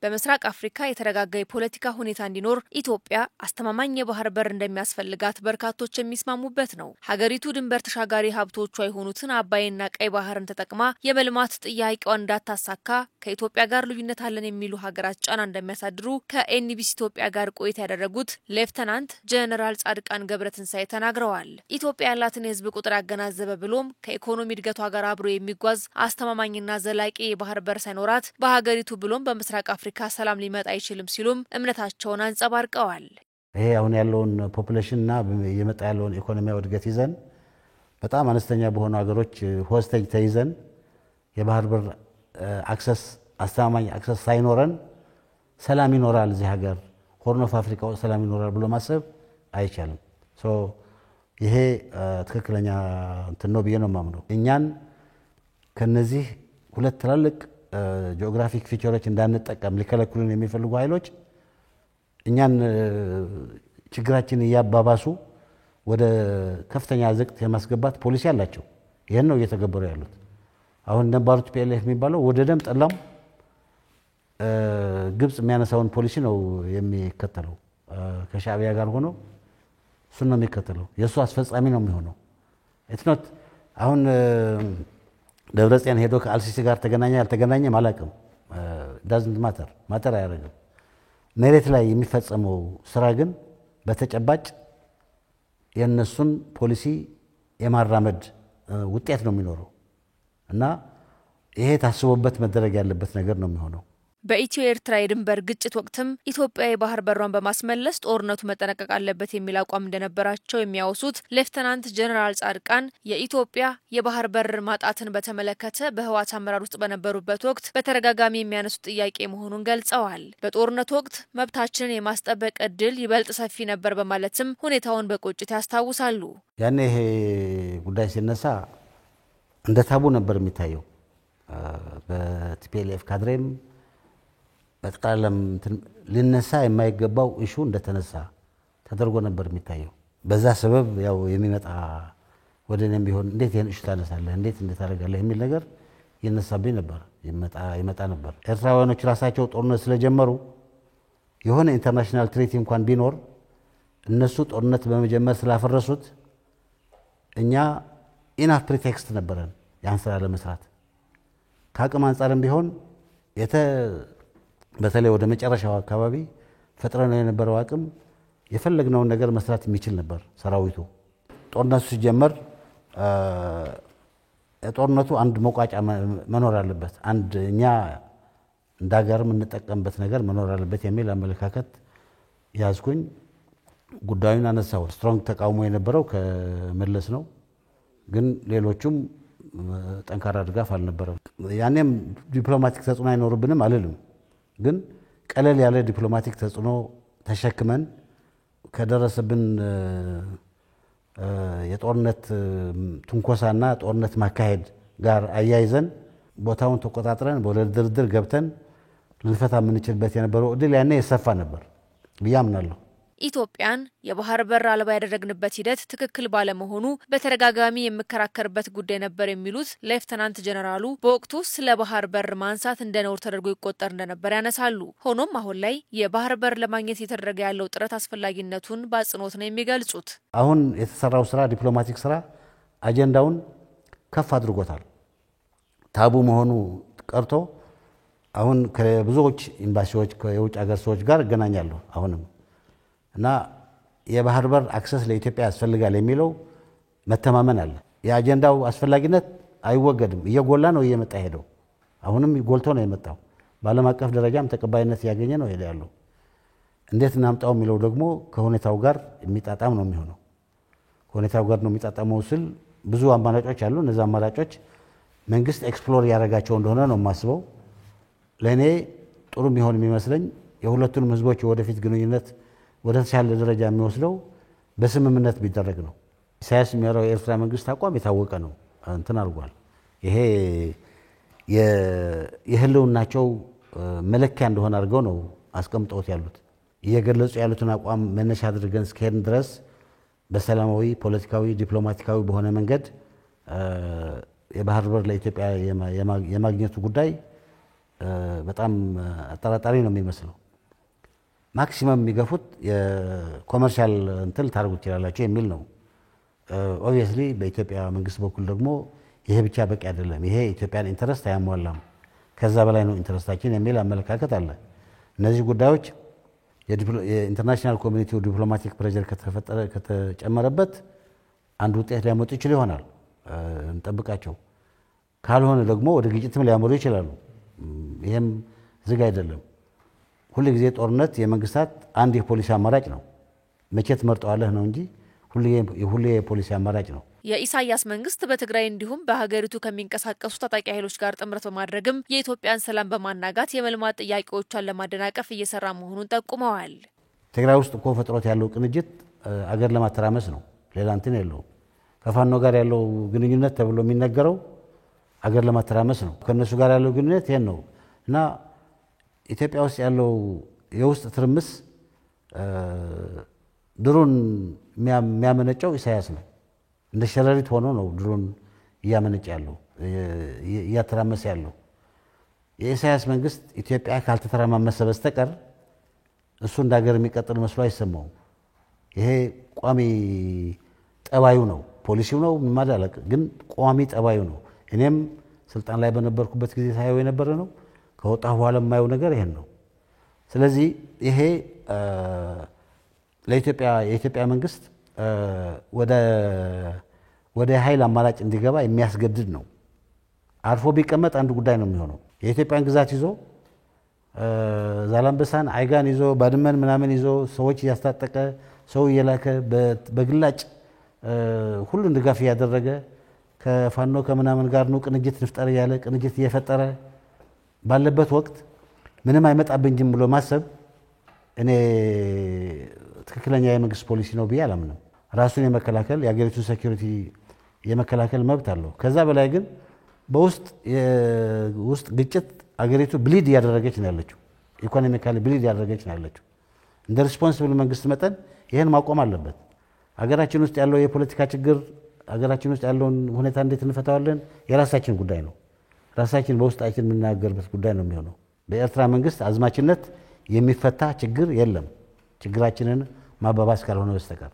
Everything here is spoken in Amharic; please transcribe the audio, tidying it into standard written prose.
በምስራቅ አፍሪካ የተረጋጋ የፖለቲካ ሁኔታ እንዲኖር ኢትዮጵያ አስተማማኝ የባህር በር እንደሚያስፈልጋት በርካቶች የሚስማሙበት ነው። ሀገሪቱ ድንበር ተሻጋሪ ሀብቶቿ የሆኑትን አባይና ቀይ ባህርን ተጠቅማ የመልማት ጥያቄዋን እንዳታሳካ ከኢትዮጵያ ጋር ልዩነት አለን የሚሉ ሀገራት ጫና እንደሚያሳድሩ ከኤንቢሲ ኢትዮጵያ ጋር ቆይታ ያደረጉት ሌፍተናንት ጀነራል ጻድቃን ገብረትንሳኤ ተናግረዋል። ኢትዮጵያ ያላትን የህዝብ ቁጥር ያገናዘበ ብሎም ከኢኮኖሚ እድገቷ ጋር አብሮ የሚጓዝ አስተማማኝና ዘላቂ የባህር በር ሳይኖራት በሀገሪቱ ብሎም በምስራቅ አፍሪካ ሰላም ሊመጣ አይችልም ሲሉም እምነታቸውን አንጸባርቀዋል። ይሄ አሁን ያለውን ፖፑሌሽንና የመጣ ያለውን ኢኮኖሚያዊ እድገት ይዘን በጣም አነስተኛ በሆኑ ሀገሮች ሆስቴጅ ተይዘን የባህር በር አክሰስ አስተማማኝ አክሰስ ሳይኖረን ሰላም ይኖራል እዚህ ሀገር ሆርን ኦፍ አፍሪካ ሰላም ይኖራል ብሎ ማሰብ አይቻልም። ይሄ ትክክለኛ እንትን ነው ብዬ ነው የማምነው። እኛን ከነዚህ ሁለት ትላልቅ ጂኦግራፊክ ፊቸሮች እንዳንጠቀም ሊከለክሉን የሚፈልጉ ኃይሎች እኛን ችግራችን ያባባሱ ወደ ከፍተኛ ዝቅት የማስገባት ፖሊሲ አላቸው። ይሄን ነው እየተገበሩ ያሉት። አሁን ነባሩት ፒኤልኤፍ የሚባለው ወደ ደም ጠላም ግብጽ የሚያነሳውን ፖሊሲ ነው የሚከተለው። ከሻዕቢያ ጋር ሆኖ እሱን ነው የሚከተለው። የእሱ አስፈጻሚ ነው የሚሆነው። ኢትኖት አሁን ደብረጽዮን ሄዶ ከአልሲሲ ጋር ተገናኘ ያልተገናኘ ማለቅም ዳዝንት ማተር አያደርግም። መሬት ላይ የሚፈጸመው ስራ ግን በተጨባጭ የነሱን ፖሊሲ የማራመድ ውጤት ነው የሚኖረው እና ይሄ ታስቦበት መደረግ ያለበት ነገር ነው የሚሆነው። በኢትዮ ኤርትራ የድንበር ግጭት ወቅትም ኢትዮጵያ የባህር በሯን በማስመለስ ጦርነቱ መጠናቀቅ አለበት የሚል አቋም እንደነበራቸው የሚያወሱት ሌፍተናንት ጀነራል ጻድቃን የኢትዮጵያ የባህር በር ማጣትን በተመለከተ በህወሓት አመራር ውስጥ በነበሩበት ወቅት በተደጋጋሚ የሚያነሱት ጥያቄ መሆኑን ገልጸዋል። በጦርነቱ ወቅት መብታችንን የማስጠበቅ እድል ይበልጥ ሰፊ ነበር በማለትም ሁኔታውን በቁጭት ያስታውሳሉ። ያኔ ይሄ ጉዳይ ሲነሳ እንደ ታቡ ነበር የሚታየው። በቲፒኤልኤፍ ካድሬም በተቃለም ሊነሳ የማይገባው ኢሹ እንደተነሳ ተደርጎ ነበር የሚታየው። በዛ ሰበብ ያው የሚመጣ ወደኔም ቢሆን እንዴት ይሄን ኢሹ ታነሳለህ እንዴት እንደታረጋለህ የሚል ነገር ይነሳብኝ ነበር ይመጣ ነበር። ኤርትራውያኖች ራሳቸው ጦርነት ስለጀመሩ የሆነ ኢንተርናሽናል ትሪቲ እንኳን ቢኖር እነሱ ጦርነት በመጀመር ስላፈረሱት እኛ ኢናፍ ፕሪቴክስት ነበረን ያን ስራ ለመስራት። ከአቅም አንጻርም ቢሆን በተለይ ወደ መጨረሻው አካባቢ ፈጥረን የነበረው አቅም የፈለግነውን ነገር መስራት የሚችል ነበር ሰራዊቱ። ጦርነቱ ሲጀመር ጦርነቱ አንድ መቋጫ መኖር አለበት፣ አንድ እኛ እንዳገር የምንጠቀምበት ነገር መኖር አለበት የሚል አመለካከት ያዝኩኝ። ጉዳዩን አነሳው። ስትሮንግ ተቃውሞ የነበረው ከመለስ ነው፣ ግን ሌሎቹም ጠንካራ ድጋፍ አልነበረም። ያኔም ዲፕሎማቲክ ተጽዕኖ አይኖርብንም አልልም፣ ግን ቀለል ያለ ዲፕሎማቲክ ተጽዕኖ ተሸክመን ከደረሰብን የጦርነት ትንኮሳና ጦርነት ማካሄድ ጋር አያይዘን ቦታውን ተቆጣጥረን ወደ ድርድር ገብተን ልንፈታ የምንችልበት የነበረው እድል ያኔ የሰፋ ነበር ብዬ አምናለሁ። ኢትዮጵያን የባህር በር አልባ ያደረግንበት ሂደት ትክክል ባለመሆኑ በተደጋጋሚ የሚከራከርበት ጉዳይ ነበር የሚሉት ሌፍተናንት ጀነራሉ በወቅቱ ስለ ባህር በር ማንሳት እንደ ነውር ተደርጎ ይቆጠር እንደነበር ያነሳሉ። ሆኖም አሁን ላይ የባህር በር ለማግኘት የተደረገ ያለው ጥረት አስፈላጊነቱን በአጽንኦት ነው የሚገልጹት። አሁን የተሰራው ስራ ዲፕሎማቲክ ስራ አጀንዳውን ከፍ አድርጎታል። ታቡ መሆኑ ቀርቶ አሁን ከብዙዎች ኤምባሲዎች ከየውጭ ሀገር ሰዎች ጋር እገናኛለሁ አሁንም እና የባህር በር አክሰስ ለኢትዮጵያ ያስፈልጋል የሚለው መተማመን አለ። የአጀንዳው አስፈላጊነት አይወገድም፣ እየጎላ ነው እየመጣ ሄደው አሁንም ጎልቶ ነው የመጣው። በዓለም አቀፍ ደረጃም ተቀባይነት ያገኘ ነው ያለው። እንዴት እናምጣው የሚለው ደግሞ ከሁኔታው ጋር የሚጣጣም ነው የሚሆነው። ከሁኔታው ጋር ነው የሚጣጣመው ስል ብዙ አማራጮች አሉ። እነዛ አማራጮች መንግስት ኤክስፕሎር ያደረጋቸው እንደሆነ ነው የማስበው። ለእኔ ጥሩ የሚሆን የሚመስለኝ የሁለቱንም ህዝቦች ወደፊት ግንኙነት ወደ ተሻለ ደረጃ የሚወስደው በስምምነት ቢደረግ ነው። ኢሳያስ የሚያረው የኤርትራ መንግስት አቋም የታወቀ ነው፣ እንትን አድርጓል። ይሄ የህልውናቸው መለኪያ እንደሆነ አድርገው ነው አስቀምጠውት ያሉት። እየገለጹ ያሉትን አቋም መነሻ አድርገን እስከሄድን ድረስ በሰላማዊ ፖለቲካዊ ዲፕሎማቲካዊ በሆነ መንገድ የባህር በር ለኢትዮጵያ የማግኘቱ ጉዳይ በጣም አጠራጣሪ ነው የሚመስለው። ማክሲመም የሚገፉት የኮመርሻል እንትን ታርጉ ይችላልላችሁ የሚል ነው። ኦብቪየስሊ በኢትዮጵያ መንግስት በኩል ደግሞ ይሄ ብቻ በቂ አይደለም፣ ይሄ ኢትዮጵያን ኢንተረስት አያሟላም፣ ከዛ በላይ ነው ኢንተረስታችን የሚል አመለካከት አለ። እነዚህ ጉዳዮች የኢንተርናሽናል ኮሚኒቲው ዲፕሎማቲክ ፕሬዠር ከተጨመረበት አንድ ውጤት ሊያመጡ ይችል ይሆናል፣ እንጠብቃቸው። ካልሆነ ደግሞ ወደ ግጭትም ሊያመሩ ይችላሉ። ይሄም ዝግ አይደለም። ሁሉ ጊዜ ጦርነት የመንግስታት አንድ የፖሊሲ አማራጭ ነው። መቼ ትመርጠዋለህ ነው እንጂ ሁሉ የፖሊሲ አማራጭ ነው። የኢሳያስ መንግስት በትግራይ እንዲሁም በሀገሪቱ ከሚንቀሳቀሱ ታጣቂ ኃይሎች ጋር ጥምረት በማድረግም የኢትዮጵያን ሰላም በማናጋት የመልማት ጥያቄዎቿን ለማደናቀፍ እየሰራ መሆኑን ጠቁመዋል። ትግራይ ውስጥ እኮ ፈጥሮት ያለው ቅንጅት አገር ለማተራመስ ነው፣ ሌላ እንትን የለውም። ከፋኖ ጋር ያለው ግንኙነት ተብሎ የሚነገረው አገር ለማተራመስ ነው። ከነሱ ጋር ያለው ግንኙነት ይሄን ነው እና ኢትዮጵያ ውስጥ ያለው የውስጥ ትርምስ ድሮን የሚያመነጨው ኢሳያስ ነው። እንደ ሸረሪት ሆኖ ነው ድሮን እያመነጨ ያለው እያተራመሰ ያለው። የኢሳያስ መንግስት ኢትዮጵያ ካልተተራማመሰ በስተቀር እሱ እንደ ሀገር የሚቀጥል መስሎ አይሰማውም። ይሄ ቋሚ ጠባዩ ነው፣ ፖሊሲው ነው ማለት ግን ቋሚ ጠባዩ ነው። እኔም ስልጣን ላይ በነበርኩበት ጊዜ ሳየው የነበረ ነው። ከወጣሁ በኋላ የማየው ነገር ይሄን ነው። ስለዚህ ይሄ የኢትዮጵያ መንግስት ወደ ኃይል አማራጭ እንዲገባ የሚያስገድድ ነው። አርፎ ቢቀመጥ አንድ ጉዳይ ነው የሚሆነው። የኢትዮጵያን ግዛት ይዞ ዛላምበሳን፣ አይጋን ይዞ ባድመን ምናምን ይዞ ሰዎች እያስታጠቀ ሰው እየላከ በግላጭ ሁሉን ድጋፍ እያደረገ ከፋኖ ከምናምን ጋር ነው ቅንጅት ንፍጠር ያለ ቅንጅት እየፈጠረ ባለበት ወቅት ምንም አይመጣብኝም ብሎ ማሰብ እኔ ትክክለኛ የመንግስት ፖሊሲ ነው ብዬ አላምንም። ራሱን የመከላከል የሀገሪቱን ሴኩሪቲ የመከላከል መብት አለው። ከዛ በላይ ግን በውስጥ ግጭት አገሪቱ ብሊድ እያደረገች ነው ያለችው፣ ኢኮኖሚካሊ ብሊድ እያደረገች ነው ያለችው። እንደ ሪስፖንሲብል መንግስት መጠን ይህን ማቆም አለበት። ሀገራችን ውስጥ ያለው የፖለቲካ ችግር ሀገራችን ውስጥ ያለውን ሁኔታ እንዴት እንፈታዋለን የራሳችን ጉዳይ ነው። ራሳችን በውስጣችን የምናገርበት ጉዳይ ነው የሚሆነው። በኤርትራ መንግስት አዝማችነት የሚፈታ ችግር የለም፣ ችግራችንን ማባባስ ካልሆነ በስተቀር